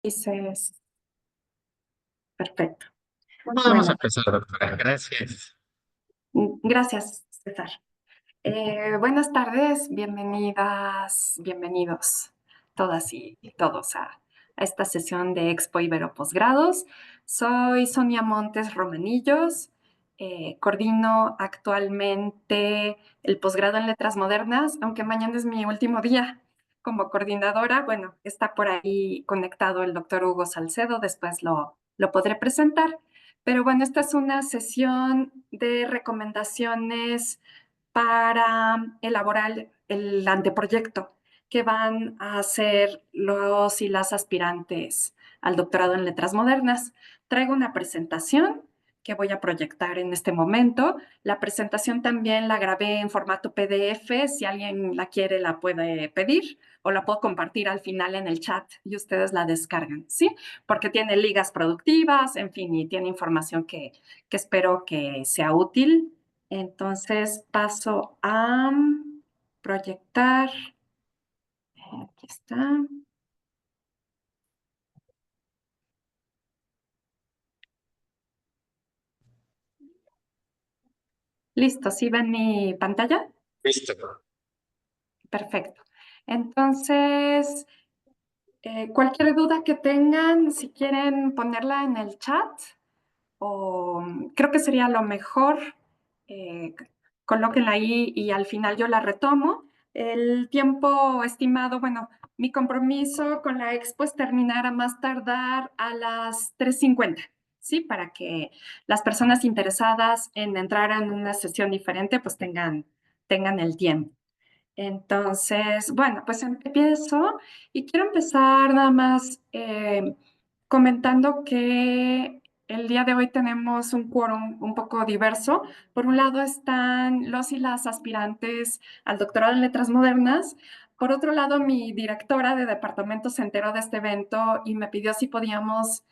Dices, perfecto. Podemos Bueno, empezar, doctora. Gracias. gracias, César. Buenas tardes, bienvenidas, bienvenidos todas y todos a esta sesión de Expo Ibero Posgrados. Soy Sonia Montes Romanillos, coordino actualmente el posgrado en Letras Modernas, aunque mañana es mi último día como coordinadora. Bueno, está por ahí conectado el doctor Hugo Salcedo, después lo podré presentar. Pero bueno, esta es una sesión de recomendaciones para elaborar el anteproyecto que van a hacer los y las aspirantes al doctorado en letras modernas. Traigo una presentación que voy a proyectar en este momento. La presentación también la grabé en formato PDF. Si alguien la quiere, la puede pedir o la puedo compartir al final en el chat y ustedes la descargan, ¿sí? Porque tiene ligas productivas, en fin, y tiene información que espero que sea útil. Entonces paso a proyectar. Aquí está. Listo, ¿sí ven mi pantalla? Listo. Perfecto. Entonces, cualquier duda que tengan, si quieren ponerla en el chat, o creo que sería lo mejor, eh, colóquenla ahí y al final yo la retomo. El tiempo estimado, bueno, mi compromiso con la expo es terminar a más tardar a las 3:50, ¿sí? Para que las personas interesadas en entrar en una sesión diferente pues tengan el tiempo. Entonces, bueno, pues empiezo y quiero empezar nada más comentando que el día de hoy tenemos un quórum un poco diverso. Por un lado están los y las aspirantes al doctorado en letras modernas. Por otro lado, mi directora de departamento se enteró de este evento y me pidió si podíamos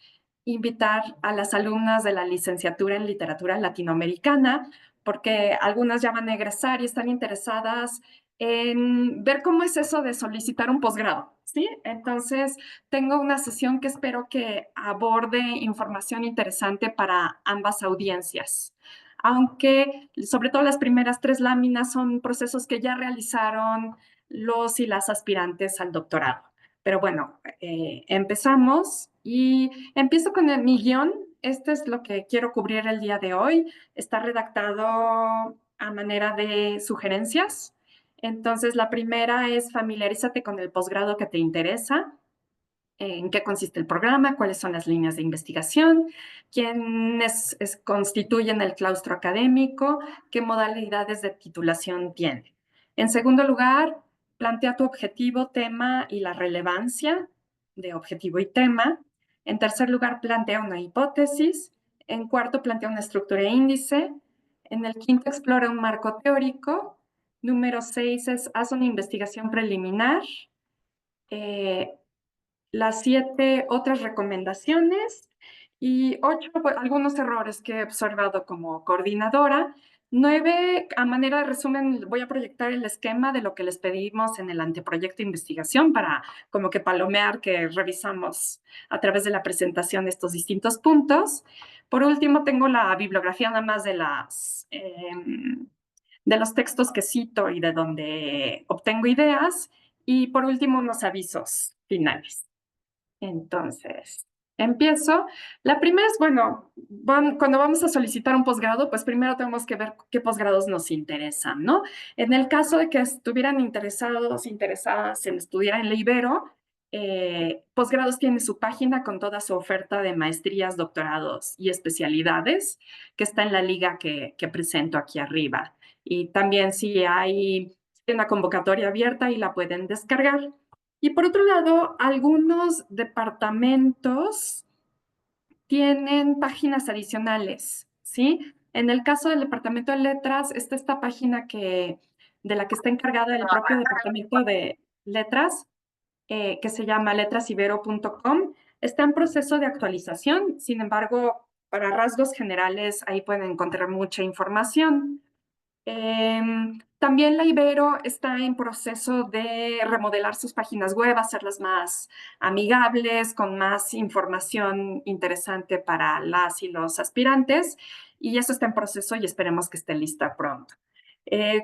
invitar a las alumnas de la licenciatura en literatura latinoamericana, porque algunas ya van a egresar y están interesadas en ver cómo es eso de solicitar un posgrado, ¿sí? Entonces, tengo una sesión que espero que aborde información interesante para ambas audiencias. Aunque sobre todo las primeras tres láminas son procesos que ya realizaron los y las aspirantes al doctorado. Pero bueno, empezamos y empiezo con mi guión. Este es lo que quiero cubrir el día de hoy. Está redactado a manera de sugerencias. Entonces, la primera es familiarízate con el posgrado que te interesa, en qué consiste el programa, cuáles son las líneas de investigación, quiénes constituyen el claustro académico, qué modalidades de titulación tiene. En segundo lugar, plantea tu objetivo, tema y la relevancia de objetivo y tema. En tercer lugar, plantea una hipótesis. En cuarto, plantea una estructura e índice. En el quinto, explora un marco teórico. Número 6 es haz una investigación preliminar. Eh, las 7 otras recomendaciones y 8 pues, algunos errores que he observado como coordinadora. 9 a manera de resumen, voy a proyectar el esquema de lo que les pedimos en el anteproyecto de investigación para como que palomear que revisamos a través de la presentación estos distintos puntos. Por último, tengo la bibliografía nada más de los textos que cito y de donde obtengo ideas. Y por último, unos avisos finales. Entonces, empiezo. La primera es, bueno, cuando vamos a solicitar un posgrado, pues primero tenemos que ver qué posgrados nos interesan, ¿no? En el caso de que estuvieran interesados, interesadas en estudiar en la Ibero, Posgrados tiene su página con toda su oferta de maestrías, doctorados y especialidades, que está en la liga que presento aquí arriba. Y también si hay una convocatoria abierta y la pueden descargar. Y por otro lado, algunos departamentos tienen páginas adicionales, ¿sí? En el caso del departamento de letras, está esta página de la que está encargada el propio departamento de letras, que se llama letrasibero.com. Está en proceso de actualización, sin embargo, para rasgos generales, ahí pueden encontrar mucha información. también la Ibero está en proceso de remodelar sus páginas web, hacerlas más amigables, con más información interesante para las y los aspirantes, y eso está en proceso y esperemos que esté lista pronto.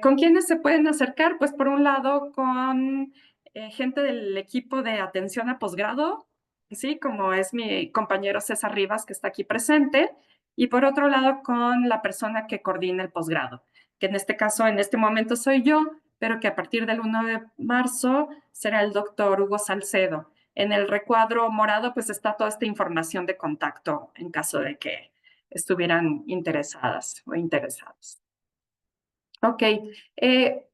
¿Con quiénes se pueden acercar? Pues por un lado con gente del equipo de atención a posgrado, ¿sí? Como es mi compañero César Rivas, que está aquí presente, y por otro lado con la persona que coordina el posgrado, que en este caso, en este momento soy yo, pero que a partir del 1 de marzo será el doctor Hugo Salcedo. En el recuadro morado, pues está toda esta información de contacto en caso de que estuvieran interesadas o interesados. Ok.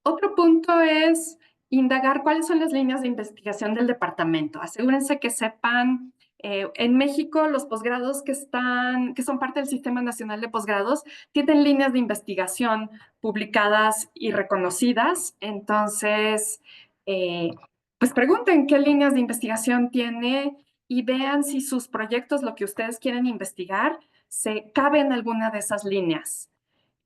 Otro punto es indagar cuáles son las líneas de investigación del departamento. Asegúrense que sepan, en México los posgrados que son parte del Sistema Nacional de Posgrados tienen líneas de investigación publicadas y reconocidas. Entonces, eh, pues pregunten qué líneas de investigación tiene y vean si sus proyectos, lo que ustedes quieren investigar, se cabe en alguna de esas líneas.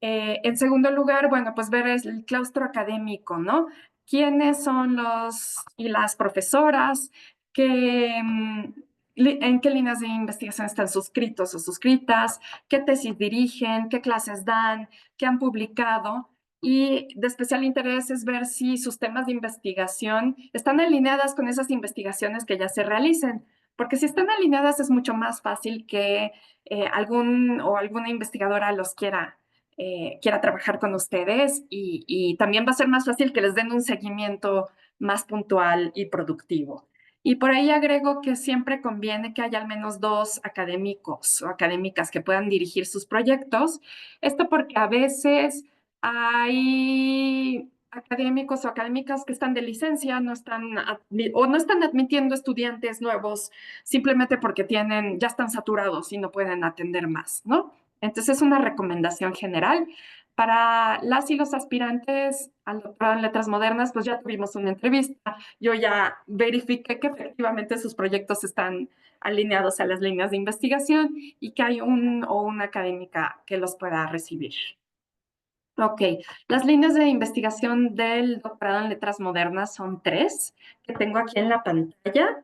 En segundo lugar, bueno, pues ver el claustro académico, ¿no? ¿Quiénes son los y las profesoras? ¿En qué líneas de investigación están suscritos o suscritas? ¿Qué tesis dirigen? ¿Qué clases dan? ¿Qué han publicado? Y de especial interés es ver si sus temas de investigación están alineadas con esas investigaciones que ya se realicen. Porque si están alineadas es mucho más fácil que algún o alguna investigadora los quiera trabajar con ustedes y también va a ser más fácil que les den un seguimiento más puntual y productivo. Y por ahí agrego que siempre conviene que haya al menos dos académicos o académicas que puedan dirigir sus proyectos. Esto porque a veces hay académicos o académicas que están de licencia, o no están admitiendo estudiantes nuevos simplemente porque ya están saturados y no pueden atender más, ¿no? Entonces, es una recomendación general. Para las y los aspirantes al doctorado en letras modernas, pues ya tuvimos una entrevista. Yo ya verifiqué que efectivamente sus proyectos están alineados a las líneas de investigación y que hay un o una académica que los pueda recibir. Ok, las líneas de investigación del doctorado en letras modernas son tres, que tengo aquí en la pantalla.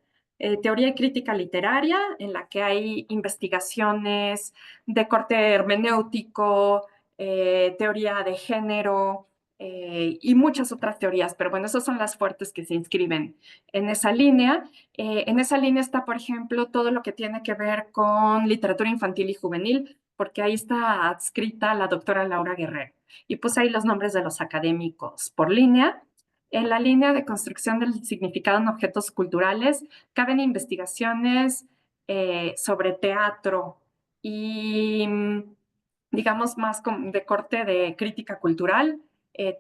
Teoría y crítica literaria, en la que hay investigaciones de corte hermenéutico, teoría de género y muchas otras teorías, pero bueno, esas son las fuertes que se inscriben en esa línea. En esa línea está, por ejemplo, todo lo que tiene que ver con literatura infantil y juvenil, porque ahí está adscrita la doctora Laura Guerrero. Y puse ahí los nombres de los académicos por línea. En la línea de construcción del significado en objetos culturales caben investigaciones sobre teatro y, digamos, más de corte de crítica cultural,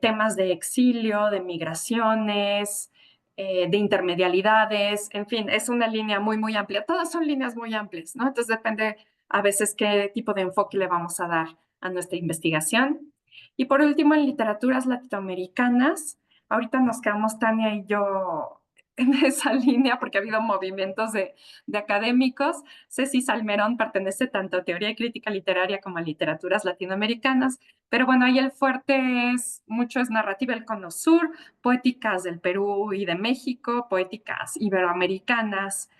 temas de exilio, de migraciones, de intermedialidades, en fin, es una línea muy, muy amplia. Todas son líneas muy amplias, ¿no? Entonces depende a veces qué tipo de enfoque le vamos a dar a nuestra investigación. Y por último, en literaturas latinoamericanas, ahorita nos quedamos Tania y yo en esa línea porque ha habido movimientos de académicos. Ceci Salmerón pertenece tanto a teoría y crítica literaria como a literaturas latinoamericanas, pero bueno, ahí el fuerte mucho es narrativa del Cono Sur, poéticas del Perú y de México, poéticas iberoamericanas,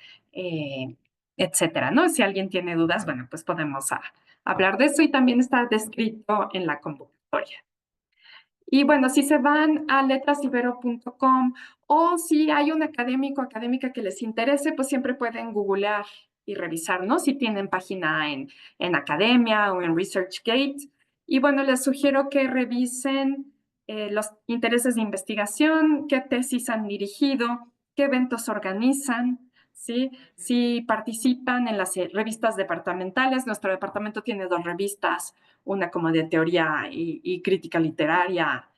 etcétera, ¿no? Si alguien tiene dudas, bueno, pues podemos hablar de eso y también está descrito en la convocatoria. Y bueno, si se van a letrasibero.com o si hay un académico o académica que les interese, pues siempre pueden googlear y revisar, ¿no? Si tienen página en Academia o en ResearchGate. Y bueno, les sugiero que revisen los intereses de investigación, qué tesis han dirigido, qué eventos organizan, ¿sí? Si participan en las revistas departamentales. Nuestro departamento tiene dos revistas, una como de teoría y crítica literaria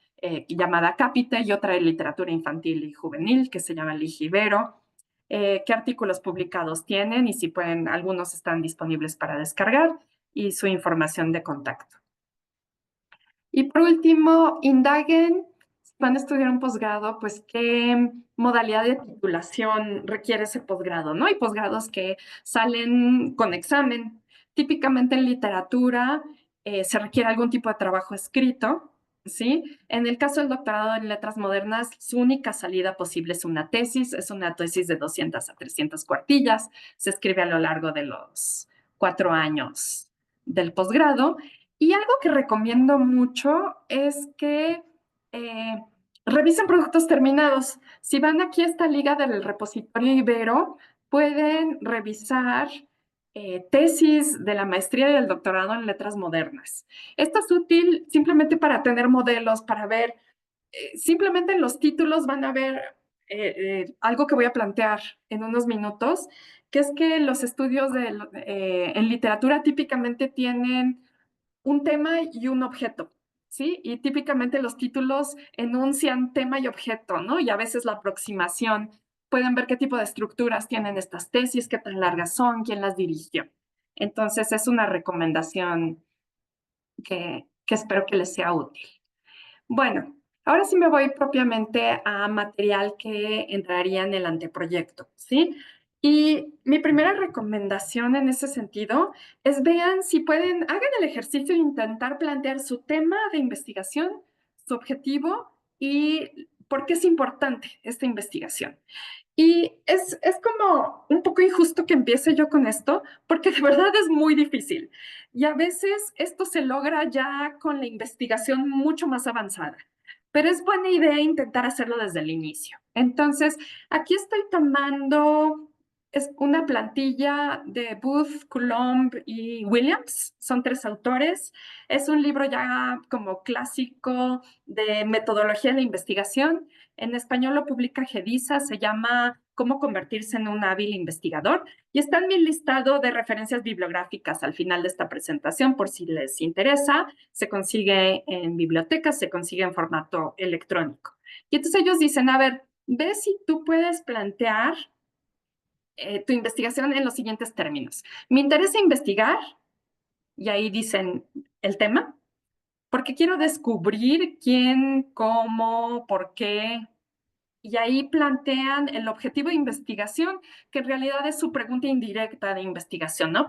llamada Cápita y otra de literatura infantil y juvenil que se llama Ligibero. ¿Qué artículos publicados tienen? Y si pueden, algunos están disponibles para descargar y su información de contacto. Y por último, indaguen, si van a estudiar un posgrado, pues qué modalidad de titulación requiere ese posgrado, ¿no? Hay posgrados que salen con examen. Típicamente en literatura se requiere algún tipo de trabajo escrito, ¿sí? En el caso del doctorado en letras modernas, su única salida posible es una tesis de 200 a 300 cuartillas, se escribe a lo largo de los 4 años del posgrado. Y algo que recomiendo mucho es que eh, revisen productos terminados. Si van aquí a esta liga del repositorio Ibero, pueden revisar tesis de la maestría y del doctorado en letras modernas. Esto es útil simplemente para tener modelos, para ver, simplemente en los títulos van a ver algo que voy a plantear en unos minutos, que es que los estudios en literatura típicamente tienen un tema y un objeto, ¿sí? Y típicamente los títulos enuncian tema y objeto, ¿no? Y a veces la aproximación. Pueden ver qué tipo de estructuras tienen estas tesis, qué tan largas son, quién las dirigió. Entonces, es una recomendación que espero que les sea útil. Bueno, ahora sí me voy propiamente a material que entraría en el anteproyecto, ¿sí? Y mi primera recomendación en ese sentido es vean si pueden, hagan el ejercicio de intentar plantear su tema de investigación, su objetivo y por qué es importante esta investigación. Y es como un poco injusto que empiece yo con esto, porque de verdad es muy difícil. Y a veces esto se logra ya con la investigación mucho más avanzada. Pero es buena idea intentar hacerlo desde el inicio. Entonces, aquí estoy tomando es una plantilla de Booth, Coulomb y Williams. Son 3 autores. Es un libro ya como clásico de metodología de la investigación. En español lo publica Gedisa, se llama Cómo convertirse en un hábil investigador y está en mi listado de referencias bibliográficas al final de esta presentación por si les interesa. Se consigue en bibliotecas, se consigue en formato electrónico. Y entonces ellos dicen, a ver, ve si tú puedes plantear tu investigación en los siguientes términos. Me interesa investigar, y ahí dicen el tema, porque quiero descubrir quién, cómo, por qué, y ahí plantean el objetivo de investigación, que en realidad es su pregunta indirecta de investigación, ¿no?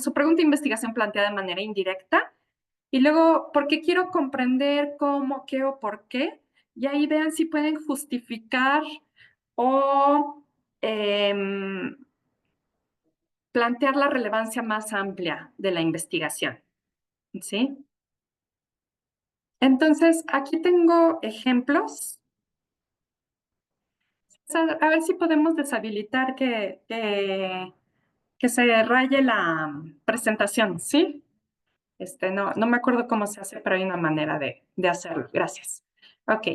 Su pregunta de investigación planteada de manera indirecta. Y luego, ¿por qué quiero comprender cómo, qué o por qué? Y ahí vean si pueden justificar o plantear la relevancia más amplia de la investigación, ¿sí? Entonces, aquí tengo ejemplos. A ver si podemos deshabilitar que se raye la presentación, ¿sí? No me acuerdo cómo se hace, pero hay una manera de hacerlo. Gracias. Ok.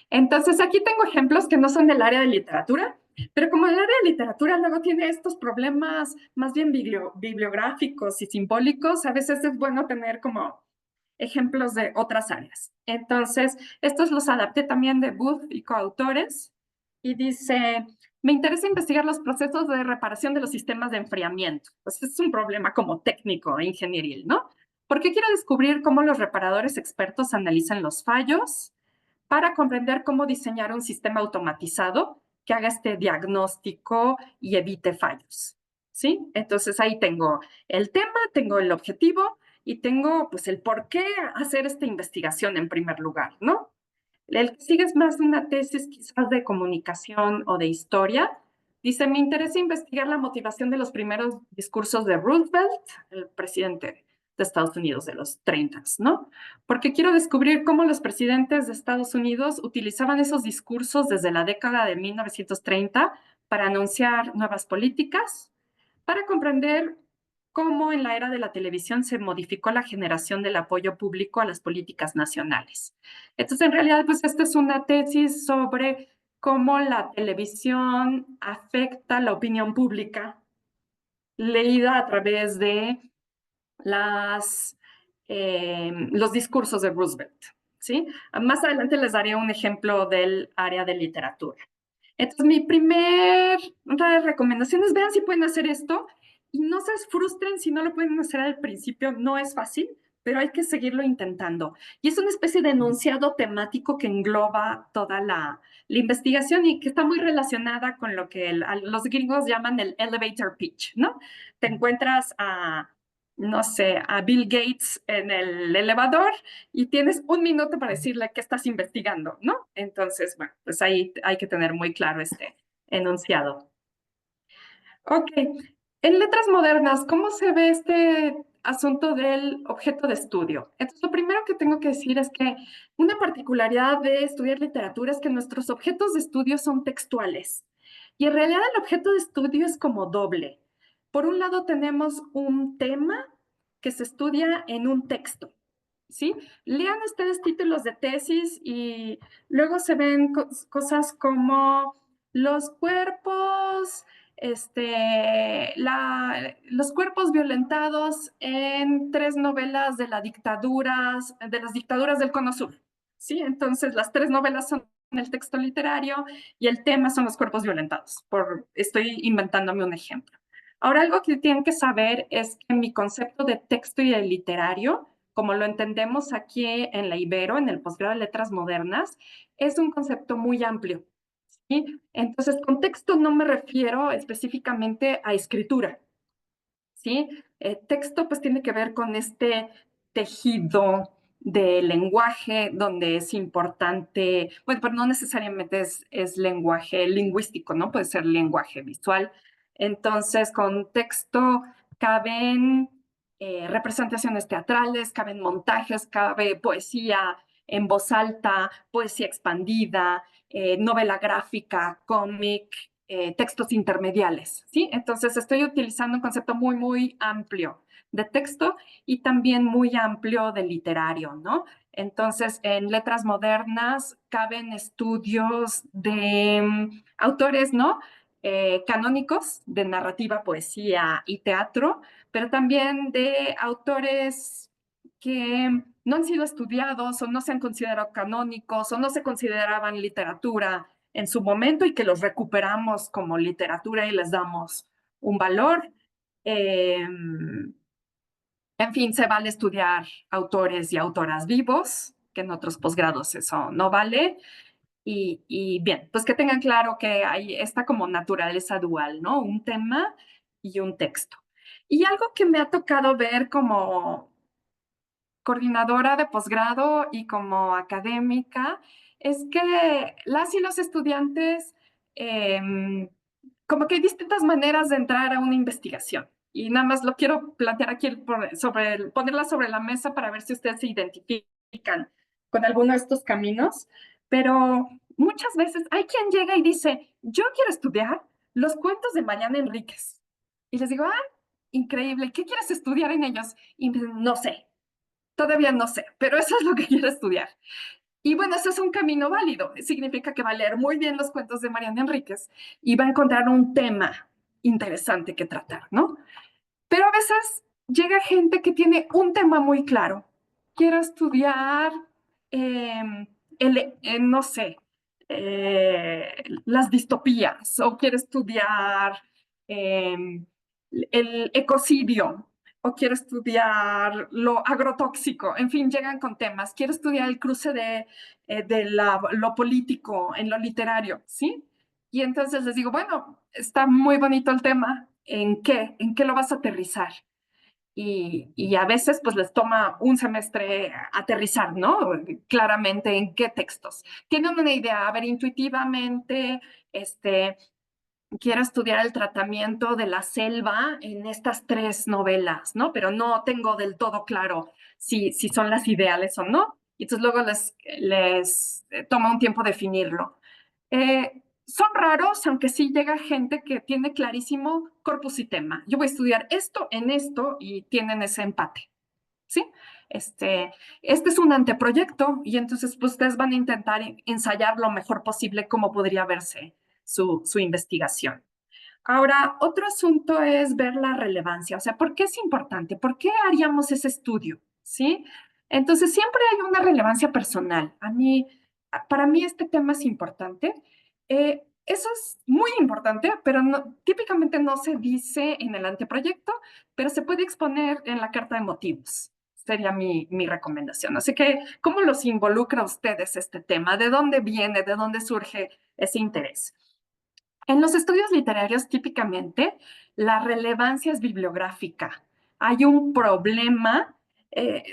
Entonces, aquí tengo ejemplos que no son del área de literatura, pero como el área de literatura luego tiene estos problemas más bien bibliográficos y simbólicos, a veces es bueno tener como ejemplos de otras áreas. Entonces, estos los adapté también de Booth y coautores y dice, me interesa investigar los procesos de reparación de los sistemas de enfriamiento. Pues es un problema como técnico e ingenieril, ¿no? Porque quiero descubrir cómo los reparadores expertos analizan los fallos para comprender cómo diseñar un sistema automatizado que haga este diagnóstico y evite fallos. ¿Sí? Entonces ahí tengo el tema, tengo el objetivo y tengo pues el por qué hacer esta investigación en primer lugar, ¿no? El que sigue es más de una tesis quizás de comunicación o de historia. Dice, me interesa investigar la motivación de los primeros discursos de Roosevelt, el presidente de Estados Unidos de los 30, ¿no? Porque quiero descubrir cómo los presidentes de Estados Unidos utilizaban esos discursos desde la década de 1930 para anunciar nuevas políticas, para comprender cómo en la era de la televisión se modificó la generación del apoyo público a las políticas nacionales. Entonces, en realidad, pues esta es una tesis sobre cómo la televisión afecta la opinión pública leída a través de los discursos de Roosevelt. ¿Sí? Más adelante les daré un ejemplo del área de literatura. Entonces, mi primera recomendación es vean si pueden hacer esto y no se frustren si no lo pueden hacer al principio. No es fácil, pero hay que seguirlo intentando. Y es una especie de enunciado temático que engloba toda la investigación y que está muy relacionada con lo que los gringos llaman el elevator pitch, ¿no? Te encuentras a no sé, a Bill Gates en el elevador y tienes un minuto para decirle qué estás investigando, ¿no? Entonces, bueno, pues ahí hay que tener muy claro este enunciado. Ok, en letras modernas, ¿cómo se ve este asunto del objeto de estudio? Entonces, lo primero que tengo que decir es que una particularidad de estudiar literatura es que nuestros objetos de estudio son textuales. Y en realidad el objeto de estudio es como doble. Por un lado tenemos un tema que se estudia en un texto, ¿sí? Lean ustedes títulos de tesis y luego se ven cosas como los cuerpos, los cuerpos violentados en 3 novelas de las dictaduras del Cono Sur, ¿sí? Entonces, las 3 novelas son el texto literario y el tema son los cuerpos violentados. Estoy inventándome un ejemplo. Ahora, algo que tienen que saber es que mi concepto de texto y de literario, como lo entendemos aquí en la Ibero, en el posgrado de Letras Modernas, es un concepto muy amplio. ¿Sí? Entonces, con texto no me refiero específicamente a escritura, ¿sí? Texto pues tiene que ver con este tejido de lenguaje donde es importante, bueno, pero no necesariamente es lenguaje lingüístico, ¿no? Puede ser lenguaje visual. Entonces, con texto caben representaciones teatrales, caben montajes, cabe poesía en voz alta, poesía expandida, novela gráfica, cómic, textos intermediales, ¿sí? Entonces estoy utilizando un concepto muy, muy amplio de texto y también muy amplio de literario, ¿no? Entonces, en letras modernas caben estudios de autores, ¿no? Canónicos de narrativa, poesía y teatro, pero también de autores que no han sido estudiados o no se han considerado canónicos o no se consideraban literatura en su momento y que los recuperamos como literatura y les damos un valor. Eh, en fin, se vale estudiar autores y autoras vivos, que en otros posgrados eso no vale. Y bien, pues que tengan claro que hay esta como naturaleza dual, ¿no? Un tema y un texto. Y algo que me ha tocado ver como coordinadora de posgrado y como académica, es que las y los estudiantes, como que hay distintas maneras de entrar a una investigación. Y nada más lo quiero plantear aquí, ponerla sobre la mesa para ver si ustedes se identifican con alguno de estos caminos. Pero muchas veces hay quien llega y dice, yo quiero estudiar los cuentos de Mariana Enríquez. Y les digo, ah, increíble, ¿qué quieres estudiar en ellos? Y me dicen, no sé, todavía no sé, pero eso es lo que quiero estudiar. Y bueno, eso es un camino válido. Significa que va a leer muy bien los cuentos de Mariana Enríquez y va a encontrar un tema interesante que tratar, ¿no? Pero a veces llega gente que tiene un tema muy claro. Quiero estudiar, no sé, las distopías o quiero estudiar el ecocidio o quiero estudiar lo agrotóxico. En fin, llegan con temas. Quiero estudiar el cruce de lo político en lo literario, ¿sí? Y entonces les digo, bueno, está muy bonito el tema. ¿En qué? ¿En qué lo vas a aterrizar? Y a veces pues les toma un semestre aterrizar, ¿no? Claramente en qué textos. Tienen una idea, a ver, intuitivamente, quiero estudiar el tratamiento de la selva en estas 3 novelas, ¿no? Pero no tengo del todo claro si son las ideales o no. Y entonces luego les toma un tiempo definirlo. Son raros, aunque sí llega gente que tiene clarísimo corpus y tema. Yo voy a estudiar esto en esto y tienen ese empate, ¿sí? Este es un anteproyecto y entonces pues, ustedes van a intentar ensayar lo mejor posible cómo podría verse su investigación. Ahora, otro asunto es ver la relevancia, o sea, ¿por qué es importante? ¿Por qué haríamos ese estudio? ¿Sí? Entonces, siempre hay una relevancia personal. Para mí este tema es importante. Eso es muy importante, pero típicamente no se dice en el anteproyecto, pero se puede exponer en la carta de motivos. Sería mi recomendación. Así que, ¿cómo los involucra a ustedes este tema? ¿De dónde viene? ¿De dónde surge ese interés? En los estudios literarios, típicamente, la relevancia es bibliográfica. hay un problema,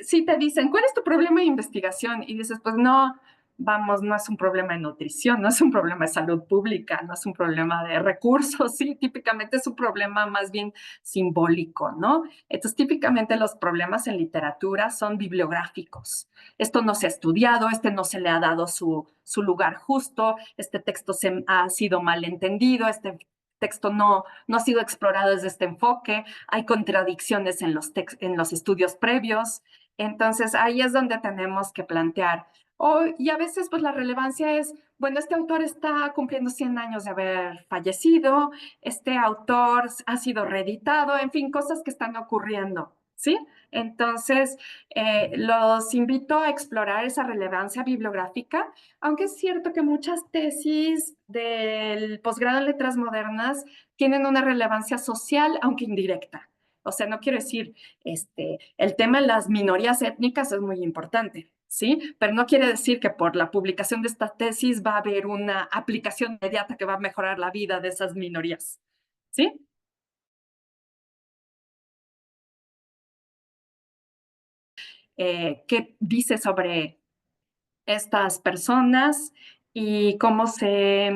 si te dicen, ¿cuál es tu problema de investigación? Y dices, pues no, vamos, no es un problema de nutrición, no es un problema de salud pública, no es un problema de recursos, sí, típicamente es un problema más bien simbólico, ¿no? Entonces, típicamente los problemas en literatura son bibliográficos. Esto no se ha estudiado, este no se le ha dado su lugar justo, este texto se ha sido mal entendido, este texto no ha sido explorado desde este enfoque, hay contradicciones en los estudios previos. Entonces, ahí es donde tenemos que plantear. Y a veces, pues la relevancia es, bueno, este autor está cumpliendo 100 años de haber fallecido, este autor ha sido reeditado, en fin, cosas que están ocurriendo, ¿sí? Entonces, los invito a explorar esa relevancia bibliográfica, aunque es cierto que muchas tesis del posgrado en letras modernas tienen una relevancia social, aunque indirecta. O sea, no quiero decir, el tema de las minorías étnicas es muy importante, ¿sí? Pero no quiere decir que por la publicación de esta tesis va a haber una aplicación inmediata que va a mejorar la vida de esas minorías, ¿sí? ¿Qué dice sobre estas personas y cómo se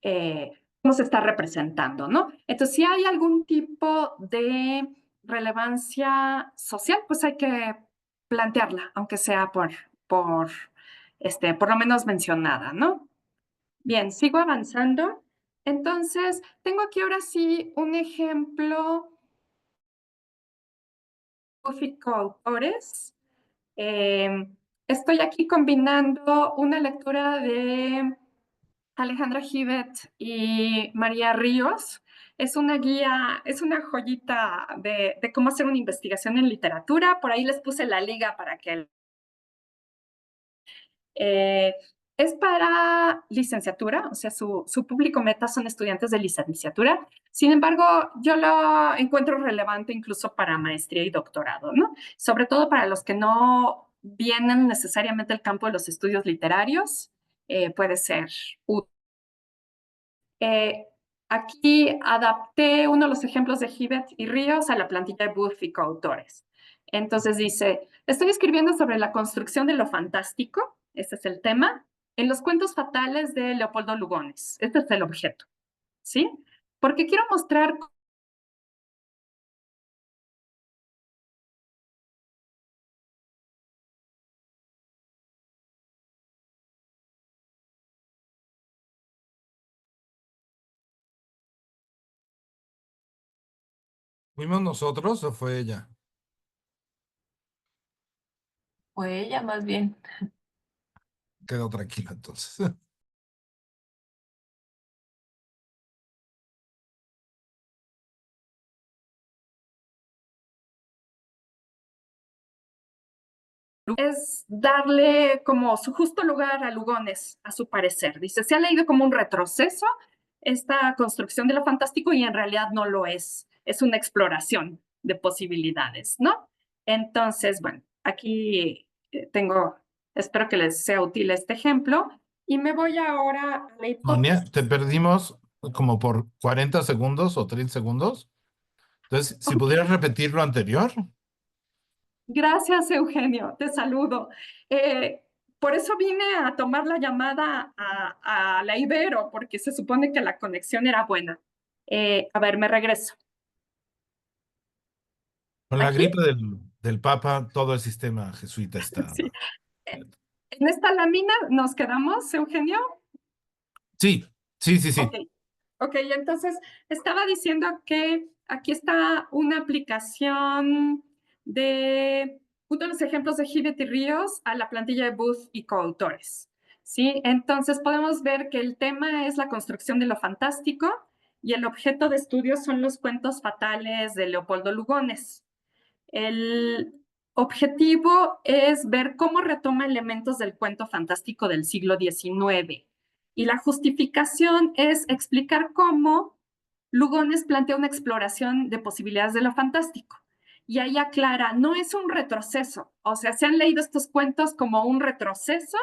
está representando, ¿no? Entonces, si hay algún tipo de relevancia social, pues hay que plantearla, aunque sea por lo menos mencionada, ¿no? Bien, sigo avanzando. Entonces, tengo aquí ahora sí un ejemplo de coautores. Eh, Estoy aquí combinando una lectura de Alejandra Givet y María Ríos. Es una guía, es una joyita de cómo hacer una investigación en literatura. Por ahí les puse la liga para que Eh, es para licenciatura, o sea, su público meta son estudiantes de licenciatura. Sin embargo, yo lo encuentro relevante incluso para maestría y doctorado, ¿no? Sobre todo para los que no vienen necesariamente del campo de los estudios literarios, puede ser útil. Eh, Aquí adapté uno de los ejemplos de Gibbet y Ríos a la plantilla de Booth y coautores. Entonces dice, estoy escribiendo sobre la construcción de lo fantástico, ese es el tema, en los cuentos fatales de Leopoldo Lugones. Este es el objeto, ¿sí? Porque quiero mostrar. ¿Fuimos nosotros o fue ella? Fue ella más bien. Quedó tranquila entonces. Es darle como su justo lugar a Lugones, a su parecer. Dice, se ha leído como un retroceso esta construcción de lo fantástico y en realidad no lo es. Es una exploración de posibilidades, ¿no? Entonces, bueno, aquí espero que les sea útil este ejemplo y me voy ahora a la Sonia, hipótesis. te perdimos como por 40 segundos o 30 segundos. Entonces, si pudieras repetir lo anterior. Gracias, Eugenio, te saludo. Eh, por eso vine a tomar la llamada a la Ibero, porque se supone que la conexión era buena. A ver, me regreso. Con la ¿Aquí? gripe del Papa, todo el sistema jesuita está. Sí. En esta lámina nos quedamos, Eugenio. Sí, sí, sí, Ok, sí. ok, entonces estaba diciendo que aquí está una aplicación de uno de los ejemplos de Gibbet y Ríos a la plantilla de Booth y coautores. ¿Sí? Entonces podemos ver que el tema es la construcción de lo fantástico y el objeto de estudio son los cuentos fatales de Leopoldo Lugones. El objetivo es ver cómo retoma elementos del cuento fantástico del siglo XIX. Y la justificación es explicar cómo Lugones plantea una exploración de posibilidades de lo fantástico. Y ahí aclara, no es un retroceso. O sea, se han leído estos cuentos como un retroceso.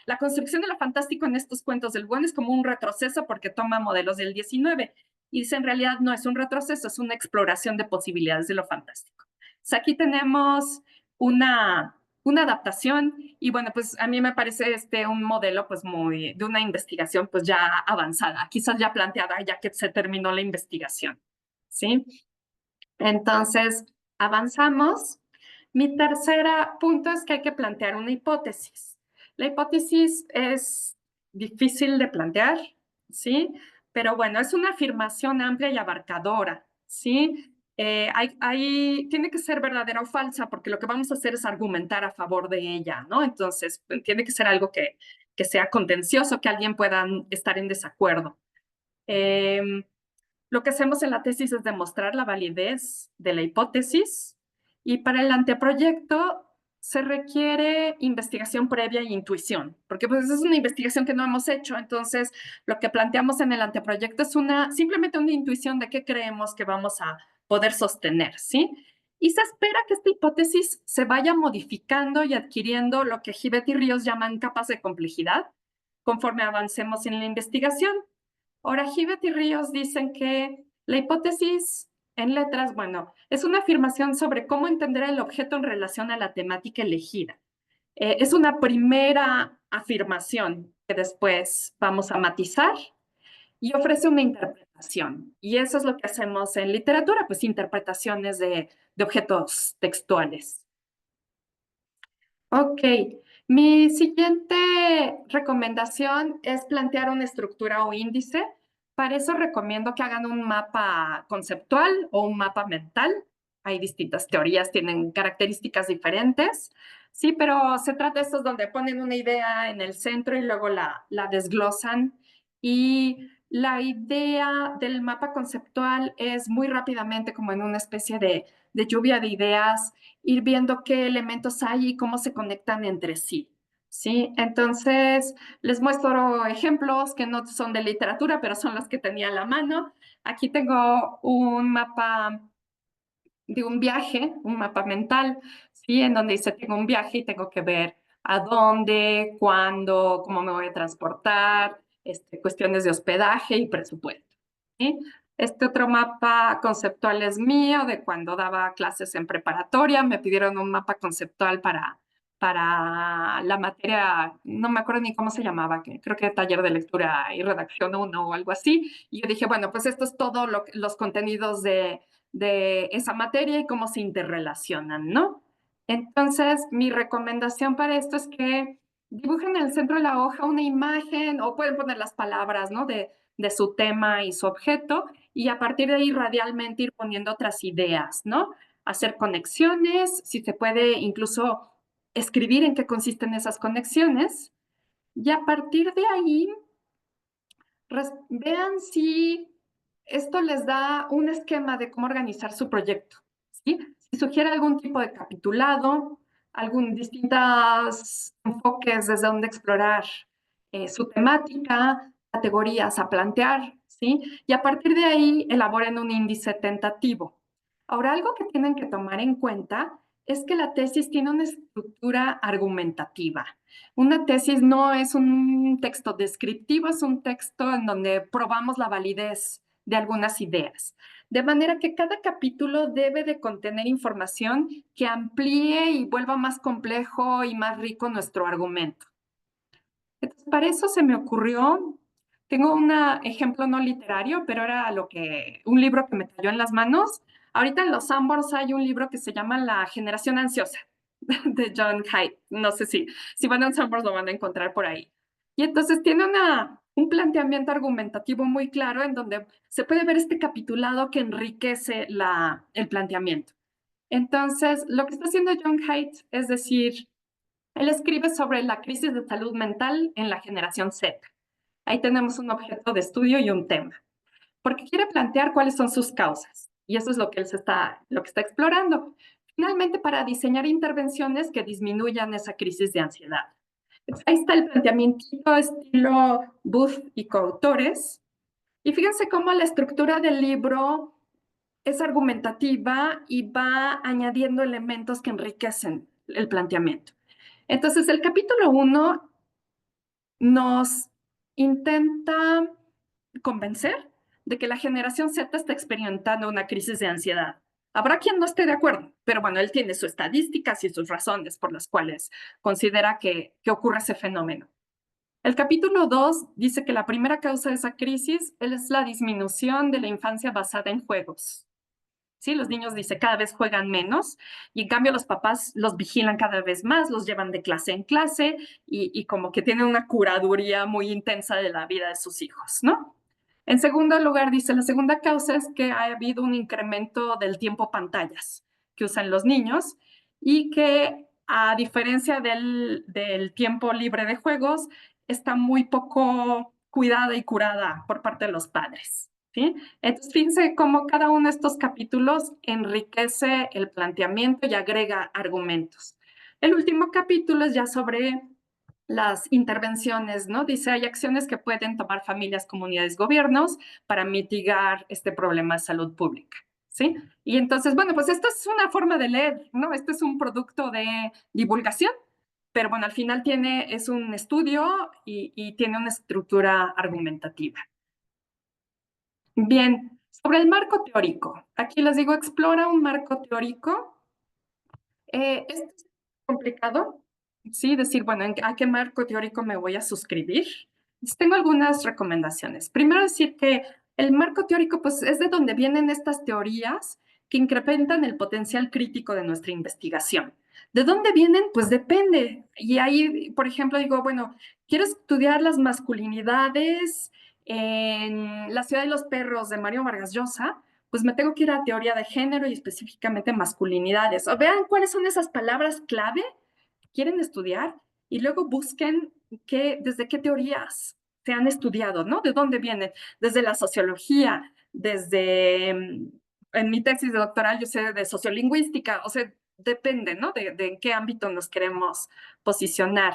La construcción de lo fantástico en estos cuentos del Lugones como un retroceso porque toma modelos del XIX. y dice en realidad no es un retroceso, es una exploración de posibilidades de lo fantástico. Entonces, aquí tenemos una adaptación y bueno, pues a mí me parece un modelo pues muy de una investigación pues ya avanzada, quizás ya planteada ya que se terminó la investigación, ¿sí? Entonces, avanzamos. Mi tercer punto es que hay que plantear una hipótesis. La hipótesis es difícil de plantear, ¿sí? Pero bueno, es una afirmación amplia y abarcadora, ¿sí? Tiene que ser verdadera o falsa porque lo que vamos a hacer es argumentar a favor de ella, ¿no? Entonces, tiene que ser algo que sea contencioso, que alguien pueda estar en desacuerdo. Lo que hacemos en la tesis es demostrar la validez de la hipótesis y para el anteproyecto se requiere investigación previa e intuición, porque pues es una investigación que no hemos hecho, entonces lo que planteamos en el anteproyecto es simplemente una intuición de qué creemos que vamos a poder sostener, ¿sí? Y se espera que esta hipótesis se vaya modificando y adquiriendo lo que Gibet y Ríos llaman capas de complejidad conforme avancemos en la investigación. Ahora, Gibet y Ríos dicen que la hipótesis en letras, bueno, es una afirmación sobre cómo entender el objeto en relación a la temática elegida. Es una primera afirmación que después vamos a matizar y ofrece una interpretación. Y eso es lo que hacemos en literatura, pues interpretaciones de objetos textuales. Ok, mi siguiente recomendación es plantear una estructura o índice. Para eso recomiendo que hagan un mapa conceptual o un mapa mental. Hay distintas teorías, tienen características diferentes, sí, pero se trata de estos donde ponen una idea en el centro y luego la desglosan. Y la idea del mapa conceptual es muy rápidamente como en una especie de lluvia de ideas ir viendo qué elementos hay y cómo se conectan entre sí. ¿Sí? Entonces, les muestro ejemplos que no son de literatura, pero son los que tenía a la mano. Aquí tengo un mapa de un viaje, un mapa mental, ¿sí? En donde dice, tengo un viaje y tengo que ver a dónde, cuándo, cómo me voy a transportar, cuestiones de hospedaje y presupuesto, ¿sí? Este otro mapa conceptual es mío, de cuando daba clases en preparatoria, me pidieron un mapa conceptual para la materia, no me acuerdo ni cómo se llamaba, creo que taller de lectura y redacción 1 o algo así, y yo dije, bueno, pues esto es todo los contenidos de esa materia y cómo se interrelacionan, ¿no? Entonces, mi recomendación para esto es que dibujen en el centro de la hoja una imagen o pueden poner las palabras, ¿no? De su tema y su objeto y a partir de ahí radialmente ir poniendo otras ideas, ¿no? Hacer conexiones, si se puede incluso escribir en qué consisten esas conexiones y a partir de ahí vean si esto les da un esquema de cómo organizar su proyecto, ¿sí? Si sugiere algún tipo de capitulado, algún distintos enfoques desde donde explorar su temática, categorías a plantear, ¿sí? Y a partir de ahí elaboren un índice tentativo. Ahora, algo que tienen que tomar en cuenta es que la tesis tiene una estructura argumentativa. Una tesis no es un texto descriptivo, es un texto en donde probamos la validez de algunas ideas. De manera que cada capítulo debe de contener información que amplíe y vuelva más complejo y más rico nuestro argumento. Entonces, para eso se me ocurrió, tengo un ejemplo no literario, pero era un libro que me cayó en las manos. Ahorita en los Sambors hay un libro que se llama La generación ansiosa de John Haidt. No sé si van a un Sambors lo van a encontrar por ahí. Y entonces tiene un planteamiento argumentativo muy claro en donde se puede ver este capitulado que enriquece el planteamiento. Entonces, lo que está haciendo John Haidt es decir, él escribe sobre la crisis de salud mental en la generación Z. Ahí tenemos un objeto de estudio y un tema, porque quiere plantear cuáles son sus causas. Y eso es lo que está explorando. Finalmente, para diseñar intervenciones que disminuyan esa crisis de ansiedad. Ahí está el planteamiento estilo Booth y coautores. Y fíjense cómo la estructura del libro es argumentativa y va añadiendo elementos que enriquecen el planteamiento. Entonces, el capítulo 1 nos intenta convencer de que la generación Z está experimentando una crisis de ansiedad. Habrá quien no esté de acuerdo, pero bueno, él tiene sus estadísticas y sus razones por las cuales considera que ocurre ese fenómeno. El capítulo 2 dice que la primera causa de esa crisis es la disminución de la infancia basada en juegos. ¿Sí? Los niños, dice, cada vez juegan menos y en cambio los papás los vigilan cada vez más, los llevan de clase en clase y como que tienen una curaduría muy intensa de la vida de sus hijos, ¿no? En segundo lugar, dice, la segunda causa es que ha habido un incremento del tiempo pantallas que usan los niños y que a diferencia del tiempo libre de juegos, está muy poco cuidada y curada por parte de los padres, ¿sí? Entonces, fíjense cómo cada uno de estos capítulos enriquece el planteamiento y agrega argumentos. El último capítulo es ya sobre las intervenciones, ¿no? Dice, hay acciones que pueden tomar familias, comunidades, gobiernos para mitigar este problema de salud pública, ¿sí? Y entonces, bueno, pues esta es una forma de leer, ¿no? Este es un producto de divulgación, pero bueno, al final es un estudio y tiene una estructura argumentativa. Bien, sobre el marco teórico. Aquí les digo, explora un marco teórico. Esto es complicado, ¿sí? Decir, bueno, ¿a qué marco teórico me voy a suscribir? Entonces, tengo algunas recomendaciones. Primero decir que el marco teórico, pues, es de donde vienen estas teorías que incrementan el potencial crítico de nuestra investigación. ¿De dónde vienen? Pues depende. Y ahí, por ejemplo, digo, bueno, quiero estudiar las masculinidades en La ciudad de los perros de Mario Vargas Llosa, pues me tengo que ir a teoría de género y específicamente masculinidades. O vean cuáles son esas palabras clave que quieren estudiar y luego busquen desde qué teorías se han estudiado, ¿no? ¿De dónde vienen? Desde la sociología, en mi tesis de doctoral yo sé de sociolingüística, o sea, depende, ¿no? De en qué ámbito nos queremos posicionar.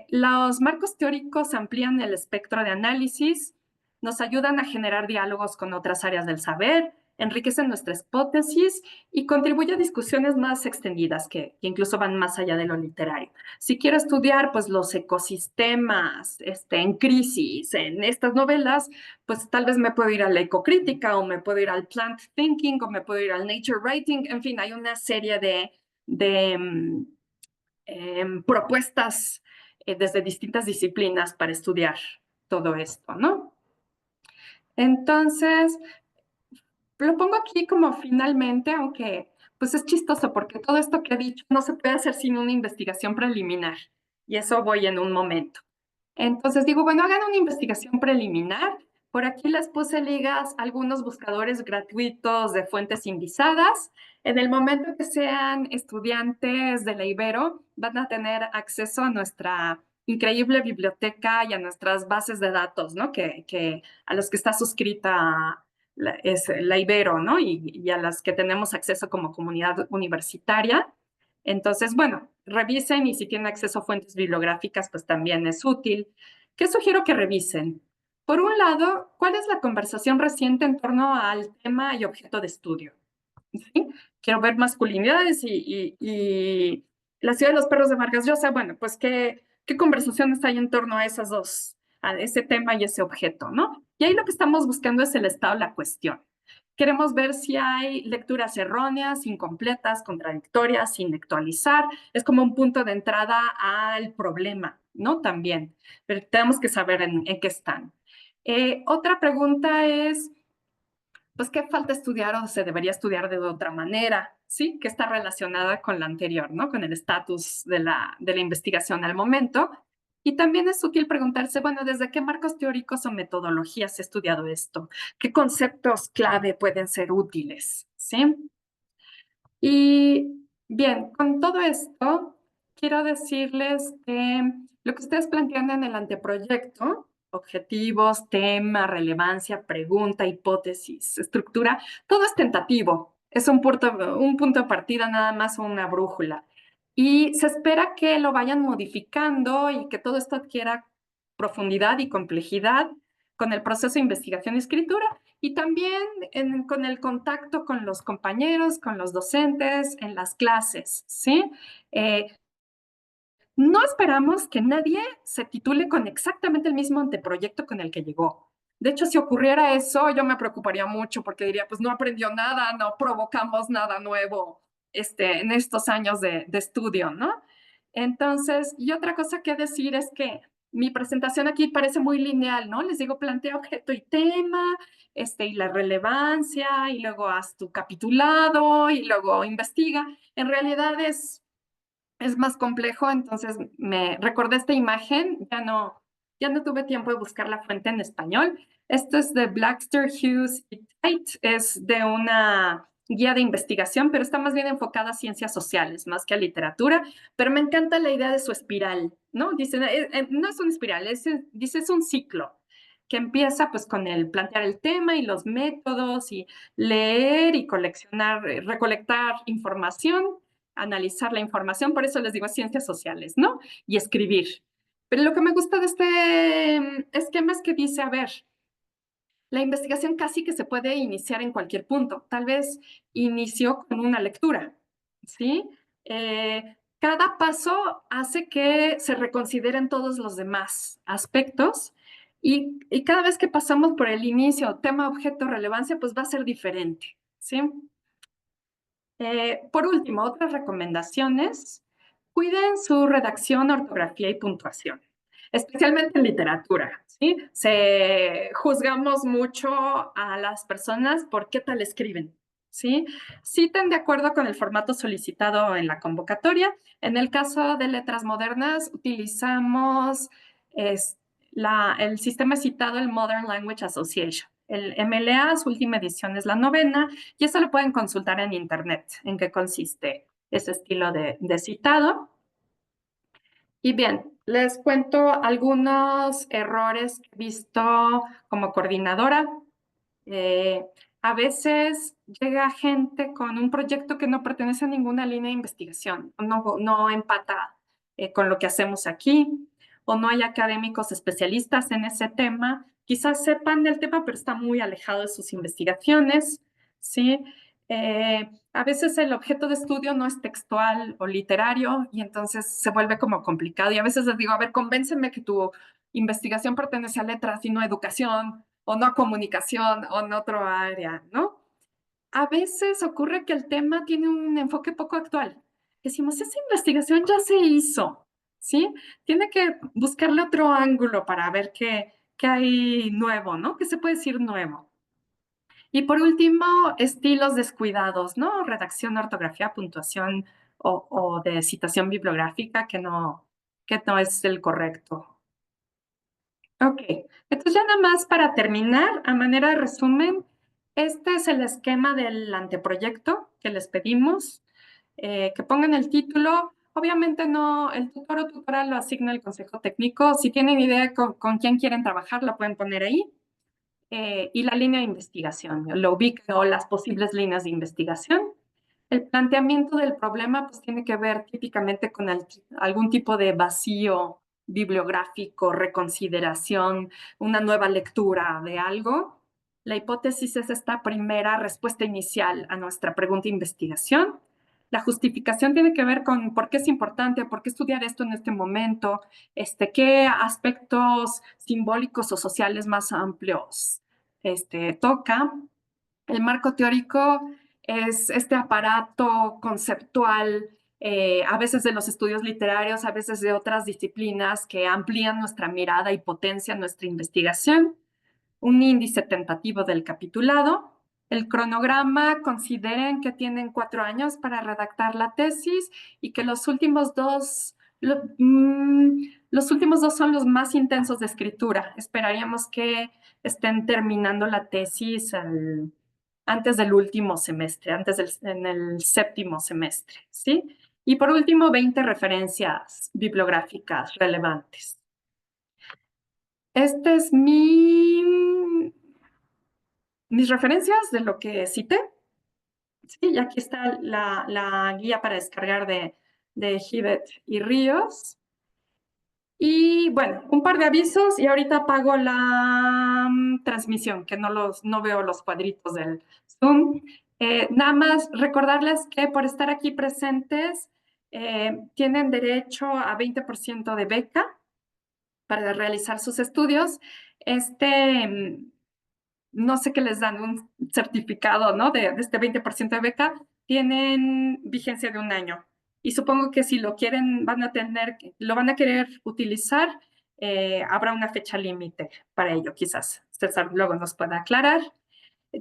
Los marcos teóricos amplían el espectro de análisis, nos ayudan a generar diálogos con otras áreas del saber, enriquecen nuestra hipótesis y contribuyen a discusiones más extendidas que incluso van más allá de lo literario. Si quiero estudiar pues, los ecosistemas en crisis, en estas novelas, pues tal vez me puedo ir a la ecocrítica o me puedo ir al plant thinking o me puedo ir al nature writing. En fin, hay una serie de propuestas desde distintas disciplinas para estudiar todo esto, ¿no? Entonces, lo pongo aquí como finalmente, aunque pues es chistoso porque todo esto que he dicho no se puede hacer sin una investigación preliminar y eso voy en un momento. Entonces digo, bueno, hagan una investigación preliminar. Por aquí les puse ligas a algunos buscadores gratuitos de fuentes indizadas. En el momento que sean estudiantes de la Ibero, van a tener acceso a nuestra increíble biblioteca y a nuestras bases de datos, ¿no? A los que está suscrita la Ibero, ¿no? Y a las que tenemos acceso como comunidad universitaria. Entonces, bueno, revisen y si tienen acceso a fuentes bibliográficas, pues también es útil. ¿Qué sugiero que revisen? Por un lado, ¿cuál es la conversación reciente en torno al tema y objeto de estudio? ¿Sí? Quiero ver masculinidades y La ciudad de los perros de Vargas Llosa. Bueno, pues ¿qué conversaciones hay en torno a esas dos, a ese tema y ese objeto, ¿no? Y ahí lo que estamos buscando es el estado de la cuestión. Queremos ver si hay lecturas erróneas, incompletas, contradictorias, sin actualizar. Es como un punto de entrada al problema, ¿no? También, pero tenemos que saber en qué están. Otra pregunta es, pues, ¿qué falta estudiar o se debería estudiar de otra manera? ¿Sí? Que está relacionada con la anterior, ¿no? Con el estatus de la investigación al momento. Y también es útil preguntarse, bueno, ¿desde qué marcos teóricos o metodologías he estudiado esto? ¿Qué conceptos clave pueden ser útiles? ¿Sí? Y bien, con todo esto, quiero decirles que lo que ustedes plantean en el anteproyecto, objetivos, tema, relevancia, pregunta, hipótesis, estructura, todo es tentativo. Es un punto de partida nada más o una brújula. Y se espera que lo vayan modificando y que todo esto adquiera profundidad y complejidad con el proceso de investigación y escritura y también con el contacto con los compañeros, con los docentes, en las clases, ¿sí? No esperamos que nadie se titule con exactamente el mismo anteproyecto con el que llegó. De hecho, si ocurriera eso, yo me preocuparía mucho porque diría, pues no aprendió nada, no provocamos nada nuevo en estos años de estudio, ¿no? Entonces, y otra cosa que decir es que mi presentación aquí parece muy lineal, ¿no? Les digo, plantea objeto y tema, y la relevancia, y luego haz tu capitulado, y luego investiga. En realidad es más complejo, entonces me recordé esta imagen, ya no tuve tiempo de buscar la fuente en español. Esto es de Blackster, Hughes y Tate, es de una guía de investigación, pero está más bien enfocada a ciencias sociales, más que a literatura, pero me encanta la idea de su espiral, ¿no? Dice, no es una espiral, dice, es un ciclo que empieza pues con el plantear el tema y los métodos y leer y coleccionar, recolectar información, analizar la información, por eso les digo ciencias sociales, ¿no? Y escribir. Pero lo que me gusta de este esquema es que dice, a ver, la investigación casi que se puede iniciar en cualquier punto. Tal vez inició con una lectura, ¿sí? Cada paso hace que se reconsideren todos los demás aspectos y cada vez que pasamos por el inicio, tema, objeto, relevancia, pues va a ser diferente, ¿sí? Por último, otras recomendaciones. Cuiden su redacción, ortografía y puntuación, especialmente en literatura, ¿sí? Juzgamos mucho a las personas por qué tal escriben, ¿sí? Citen de acuerdo con el formato solicitado en la convocatoria. En el caso de letras modernas, utilizamos el sistema citado, el Modern Language Association. El MLA, su última edición es la 9ª, y eso lo pueden consultar en internet, en qué consiste ese estilo de citado. Y bien, les cuento algunos errores que he visto como coordinadora. Eh, a veces llega gente con un proyecto que no pertenece a ninguna línea de investigación, no empata con lo que hacemos aquí, o no hay académicos especialistas en ese tema. Quizás sepan del tema, pero está muy alejado de sus investigaciones, ¿sí? A veces el objeto de estudio no es textual o literario y entonces se vuelve como complicado. Y a veces les digo, a ver, convénceme que tu investigación pertenece a letras y no a educación, o no a comunicación, o en otro área, ¿no? A veces ocurre que el tema tiene un enfoque poco actual. Decimos, esa investigación ya se hizo, ¿sí? Tiene que buscarle otro ángulo para ver qué hay nuevo, ¿no? ¿Qué se puede decir nuevo? Y por último, estilos descuidados, ¿no? Redacción, ortografía, puntuación o de citación bibliográfica que no es el correcto. Ok, entonces ya nada más para terminar, a manera de resumen, este es el esquema del anteproyecto que les pedimos, que pongan el título. Obviamente no, el tutor o tutora lo asigna el consejo técnico. Si tienen idea con quién quieren trabajar, lo pueden poner ahí. Y la línea de investigación, lo ubica o las posibles líneas de investigación. El planteamiento del problema pues tiene que ver típicamente con algún tipo de vacío bibliográfico, reconsideración, una nueva lectura de algo. La hipótesis es esta primera respuesta inicial a nuestra pregunta de investigación. La justificación tiene que ver con por qué es importante, por qué estudiar esto en este momento, qué aspectos simbólicos o sociales más amplios toca. El marco teórico es este aparato conceptual, a veces de los estudios literarios, a veces de otras disciplinas que amplían nuestra mirada y potencian nuestra investigación. Un índice tentativo del capitulado. El cronograma, consideren que tienen 4 años para redactar la tesis y que los últimos dos son los más intensos de escritura. Esperaríamos que estén terminando la tesis antes del último semestre, en el 7º semestre, ¿sí? Y por último, 20 referencias bibliográficas relevantes. Este es mis referencias de lo que cité. Sí, y aquí está la guía para descargar de Givet y Ríos. Y bueno, un par de avisos y ahorita apago la transmisión, que no veo los cuadritos del Zoom. Nada más recordarles que por estar aquí presentes tienen derecho a 20% de beca para realizar sus estudios. no sé qué les dan, un certificado, ¿no? De este 20% de beca, tienen vigencia de un año. Y supongo que si lo quieren, lo van a querer utilizar, habrá una fecha límite para ello, quizás. César luego nos pueda aclarar.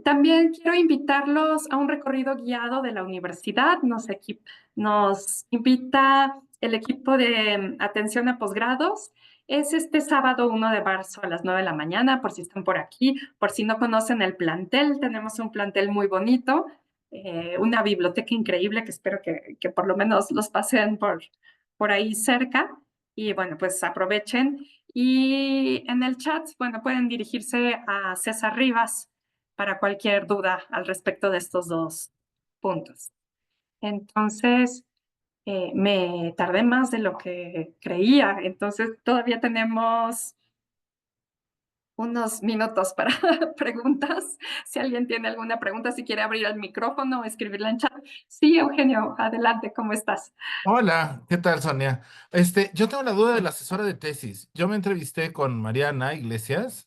También quiero invitarlos a un recorrido guiado de la universidad. Nos invita el equipo de atención a posgrados. Es este sábado 1 de marzo a las 9 de la mañana, por si están por aquí, por si no conocen el plantel. Tenemos un plantel muy bonito, una biblioteca increíble que espero que por lo menos los pasen por ahí cerca. Y bueno, pues aprovechen. Y en el chat, bueno, pueden dirigirse a César Rivas para cualquier duda al respecto de estos dos puntos. Entonces, me tardé más de lo que creía, entonces todavía tenemos unos minutos para preguntas. Si alguien tiene alguna pregunta, si quiere abrir el micrófono o escribirla en chat. Sí, Eugenio, adelante, ¿cómo estás? Hola, ¿qué tal, Sonia? Yo tengo la duda de la asesora de tesis. Yo me entrevisté con Mariana Iglesias,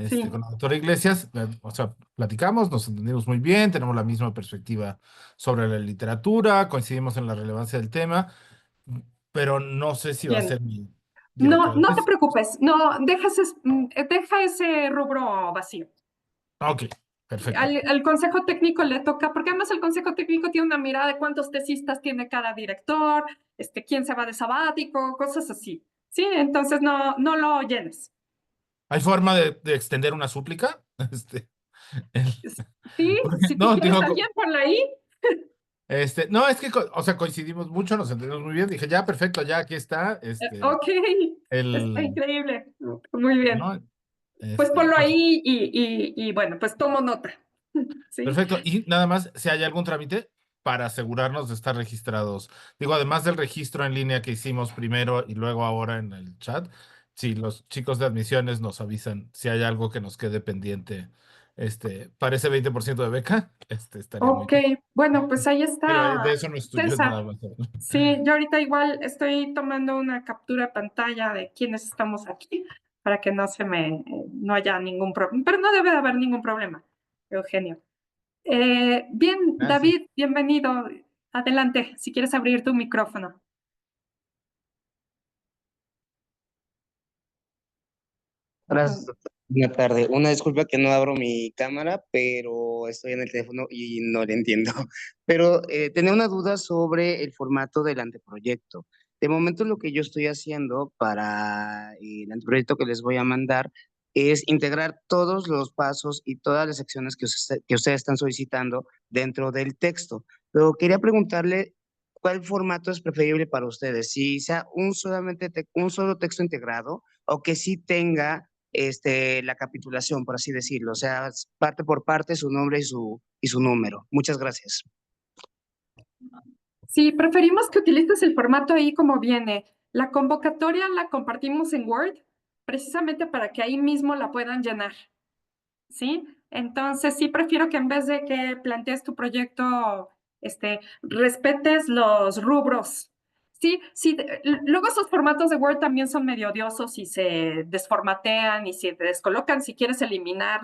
Sí, con la doctora Iglesias, o sea, platicamos, nos entendimos muy bien, tenemos la misma perspectiva sobre la literatura, coincidimos en la relevancia del tema, pero no sé si va a ser bien. mi No, directora de no te tesis. preocupes, no, deja ese rubro vacío. Ok, perfecto. Al consejo técnico le toca, porque además el consejo técnico tiene una mirada de cuántos tesistas tiene cada director, quién se va de sabático, cosas así. Sí, entonces no lo llenes. ¿Hay forma de extender una súplica? El- Sí, porque- si tú no, quieres digo, también ponla ahí. no, es que, o sea, coincidimos mucho, nos entendimos muy bien. Dije, ya, perfecto, ya aquí está, Ok, está el, increíble. Muy bien. ¿no? Pues ponlo Pues, ahí y bueno, pues tomo nota. Sí. perfecto. Y nada más, si hay algún trámite para asegurarnos de estar registrados. Digo, además del registro en línea que hicimos primero y luego ahora en el chat, si los chicos de admisiones nos avisan si hay algo que nos quede pendiente, para ese 20% de beca, estaría muy Ok, bien. bueno, pues ahí Pero de está eso no es tuyo, es César. nada más. Sí, yo ahorita igual estoy tomando una captura de pantalla de quiénes estamos aquí para que no haya ningún problema, pero no debe de haber ningún problema, Eugenio. Bien, Gracias. David, bienvenido. Adelante, si quieres abrir tu micrófono. Gracias, doctor. Buenas tardes. Una disculpa que no abro mi cámara, pero estoy en el teléfono y no le entiendo. Pero tenía una duda sobre el formato del anteproyecto. De momento lo que yo estoy haciendo para el anteproyecto que les voy a mandar es integrar todos los pasos y todas las secciones que ustedes están solicitando dentro del texto. Pero quería preguntarle cuál formato es preferible para ustedes, si sea un solo texto integrado o que sí tenga la capitulación, por así decirlo, o sea, parte por parte, su nombre y su número. Muchas gracias. Sí, preferimos que utilices el formato ahí como viene. La convocatoria la compartimos en Word precisamente para que ahí mismo la puedan llenar. ¿Sí? Entonces sí prefiero que en vez de que plantees tu proyecto, respetes los rubros. Sí, sí, luego esos formatos de Word también son medio odiosos y se desformatean y se descolocan. Si quieres eliminar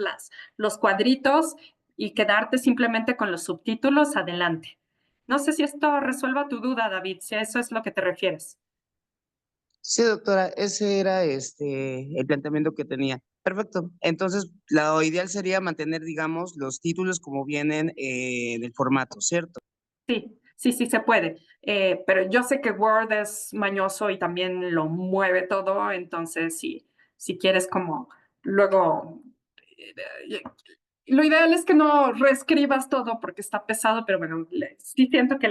los cuadritos y quedarte simplemente con los subtítulos, adelante. No sé si esto resuelva tu duda, David, si a eso es lo que te refieres. Sí, doctora, ese era el planteamiento que tenía. Perfecto. Entonces, lo ideal sería mantener, digamos, los títulos como vienen en el formato, ¿cierto? Sí, sí, sí se puede. Pero yo sé que Word es mañoso y también lo mueve todo, entonces si quieres como luego, eh, lo ideal es que no reescribas todo porque está pesado, pero bueno, sí siento que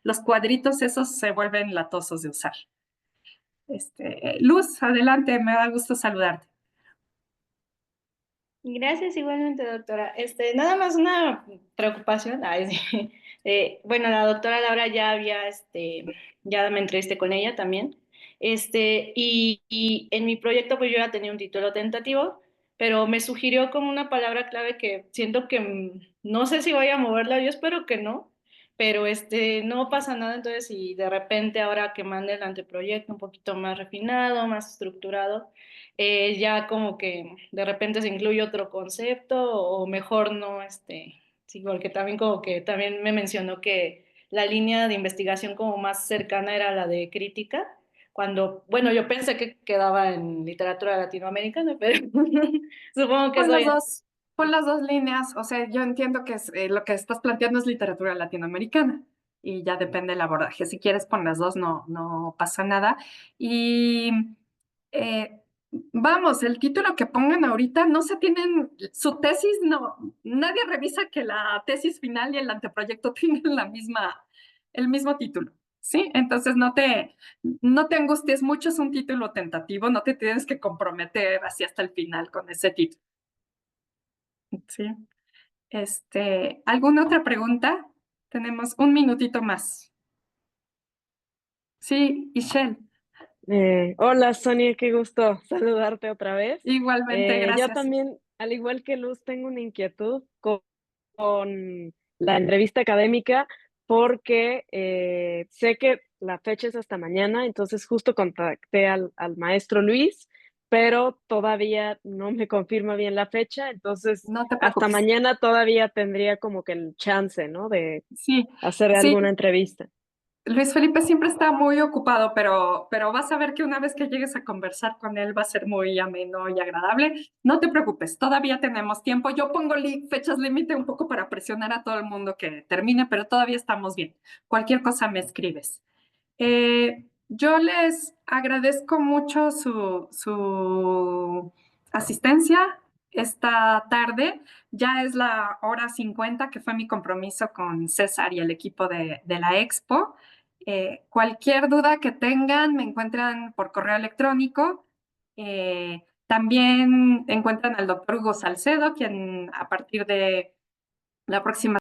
los cuadritos esos se vuelven latosos de usar. Luz, adelante, me da gusto saludarte. Gracias igualmente, doctora. Nada más una preocupación. Ay, sí. Bueno, la doctora Laura ya había, ya me entrevisté con ella también. Y en mi proyecto, pues yo ya tenía un título tentativo, pero me sugirió como una palabra clave que siento que no sé si voy a moverla, yo espero que no, pero no pasa nada. Entonces, si de repente ahora que mande el anteproyecto un poquito más refinado, más estructurado, ya como que de repente se incluye otro concepto o mejor no, sí, porque también como que también me mencionó que la línea de investigación como más cercana era la de crítica, cuando, bueno, yo pensé que quedaba en literatura latinoamericana, pero supongo que Pon las soy... dos, pon las dos líneas. O sea, yo entiendo que lo que estás planteando es literatura latinoamericana y ya depende del abordaje. Si quieres, pon las dos, no pasa nada. Y eh, vamos, el título que pongan ahorita, no se tienen, su tesis, no, nadie revisa que la tesis final y el anteproyecto tienen el mismo título. ¿Sí? Entonces no te angusties mucho, es un título tentativo, no te tienes que comprometer así hasta el final con ese título. Sí. ¿Alguna otra pregunta? Tenemos un minutito más. Sí, Ishel, Hola Sonia, qué gusto saludarte otra vez. igualmente, Yo gracias. también, al igual que Luz, tengo una inquietud con la entrevista académica porque sé que la fecha es hasta mañana, entonces justo contacté al maestro Luis, pero todavía no me confirma bien la fecha, entonces No te hasta preocupes. mañana todavía tendría como que el chance, ¿no? De Sí, hacer sí, alguna entrevista. Luis Felipe siempre está muy ocupado, pero vas a ver que una vez que llegues a conversar con él va a ser muy ameno y agradable. No te preocupes, todavía tenemos tiempo. Yo pongo fechas límite un poco para presionar a todo el mundo que termine, pero todavía estamos bien. Cualquier cosa me escribes. Yo les agradezco mucho su asistencia esta tarde. Ya es la hora 50 que fue mi compromiso con César y el equipo de la Expo. Cualquier duda que tengan, me encuentran por correo electrónico. También encuentran al doctor Hugo Salcedo, quien a partir de la próxima